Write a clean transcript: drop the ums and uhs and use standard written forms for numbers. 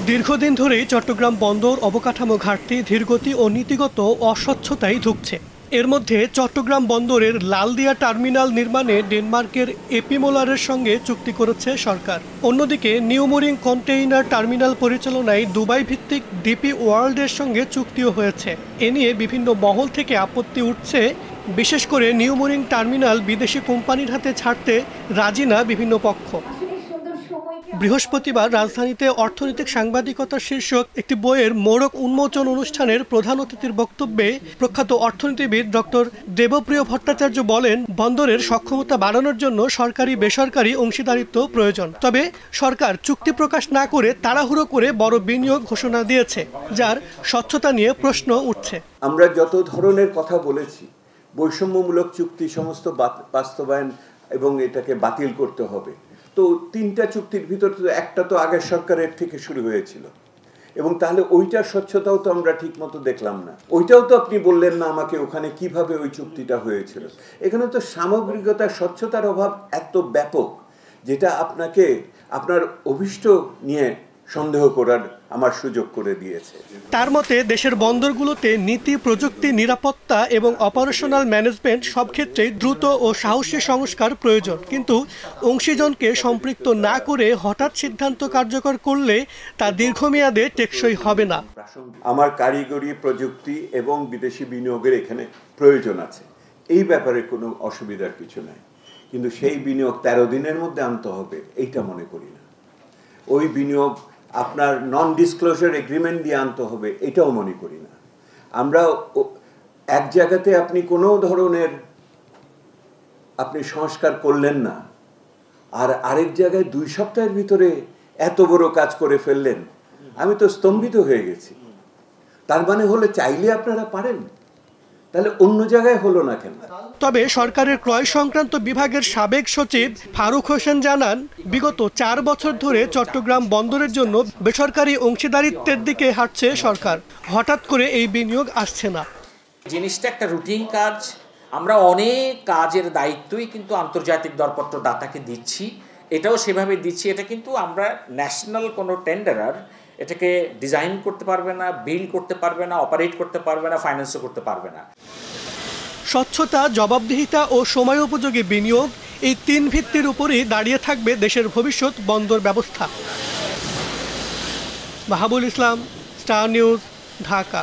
দীর্ঘদিন ধরেই চট্টগ্রাম বন্দর অবকাঠামো ঘাটতি, ধীরগতি ও নীতিগত অস্বচ্ছতায় ভুগছে। এর মধ্যে চট্টগ্রাম বন্দরের লালদিয়া টার্মিনাল নির্মাণে ডেনমার্কের এপিমোলারের সঙ্গে চুক্তি করেছে সরকার। অন্যদিকে নিউমোরিং কন্টেইনার টার্মিনাল পরিচালনায় দুবাই ভিত্তিক ডিপি ওয়ার্ল্ডের সঙ্গে চুক্তিও হয়েছে। এ নিয়ে বিভিন্ন মহল থেকে আপত্তি উঠছে। বিশেষ করে নিউমোরিং টার্মিনাল বিদেশি কোম্পানির হাতে ছাড়তে রাজি না বিভিন্ন পক্ষ। বৃহস্পতিবার রাজধানীতে অর্থনৈতিক সাংবাদিকতা শীর্ষক একটি বইয়ের মোড়ক উন্মোচন অনুষ্ঠানের প্রধান অতিথির বক্তব্যে প্রখ্যাত অর্থনীতিবিদ ডক্টর দেবপ্রিয় ভট্টাচার্য বলেন, বন্দরের সক্ষমতা বাড়ানোর জন্য সরকারি বেসরকারি অংশীদারিত্ব প্রয়োজন। তবে সরকার চুক্তি প্রকাশ না করে তাড়াহুড়ো করে বড় বিনিয়োগ ঘোষণা দিয়েছে, যার স্বচ্ছতা নিয়ে প্রশ্ন উঠছে। আমরা যত ধরনের কথা বলেছি, বৈষম্যমূলক চুক্তি সমস্ত বাস্তবায়ন এবং এটাকে বাতিল করতে হবে, তো তিনটা চুক্তির ভিতর তো একটা তো আগের সরকারের থেকে শুরু হয়েছিল, এবং তাহলে ওইটার স্বচ্ছতাও তো আমরা ঠিক মতো দেখলাম না। ওইটাও তো আপনি বললেন না আমাকে ওখানে কিভাবে ওই চুক্তিটা হয়েছিল। এখানে তো সামগ্রিকতার স্বচ্ছতার অভাব এত ব্যাপক, যেটা আপনাকে আপনার অভিষ্ট নিয়ে সন্দেহ করার আমার সুযোগ করে দিয়েছে। তার মতে দেশের বন্দরগুলোতে নীতি, প্রযুক্তি, নিরাপত্তা এবং অপারেশনাল ম্যানেজমেন্ট সব ক্ষেত্রেই দ্রুত ও সাহসী সংস্কার প্রয়োজন। কিন্তু অংশীজনকে সম্পৃক্ত না করে হঠাৎ সিদ্ধান্ত কার্যকর করলে তা দীর্ঘমেয়াদে টেকসই হবে না। আমার কারিগরি, প্রযুক্তি এবং বিদেশি বিনিয়োগের এখানে প্রয়োজন আছে, এই ব্যাপারে কোনো অসুবিধার কিছু নাই, কিন্তু সেই বিনিয়োগ 13 দিনের মধ্যে আনতে হবে এইটা মনে করি না। ওই বিনিয়োগ আপনার নন ডিসক্লোজার এগ্রিমেন্ট দিয়ে আনতে হবে এটাও মনে করি না। আমরা এক জায়গাতে আপনি কোনো ধরনের আপনি সংস্কার করলেন না, আর আরেক জায়গায় 2 সপ্তাহের ভিতরে এত বড় কাজ করে ফেললেন, আমি তো স্তম্ভিত হয়ে গেছি। তার মানে হলে চাইলে আপনারা পারেন, তাহলে অন্য জায়গায় হলো না কেন? তবে সরকারের ক্রয় সংক্রান্ত বিভাগের সাবেক সচিব ফারুক হোসেন জানান, বিগত 4 বছর ধরে চট্টগ্রাম বন্দরের জন্য বেসরকারি অংশীদারিত্বের দিকে হাঁটছে সরকার। হঠাৎ করে এই বিনিয়োগ আসছে না। জিনিসটা একটা রুটিন কাজ। আমরা অনেক কাজের দায়িত্বই কিন্তু আন্তর্জাতিক দরপত্র দাতাকে দিচ্ছি, এটাও সেভাবে দিচ্ছি। এটা কিন্তু আমরা ন্যাশনাল কোনো টেন্ডারার এটাকে ডিজাইন করতে পারবে না, বিল্ড করতে পারবে না, অপারেট করতে পারবে না, ফাইন্যান্সও করতে পারবে না। স্বচ্ছতা, জবাবদিহিতা ও সময় উপযোগী বিনিয়োগ, এই 3 ভিত্তির উপরই দাঁড়িয়ে থাকবে দেশের ভবিষ্যৎ বন্দর ব্যবস্থা। মাহাবুল ইসলাম, স্টার নিউজ, ঢাকা।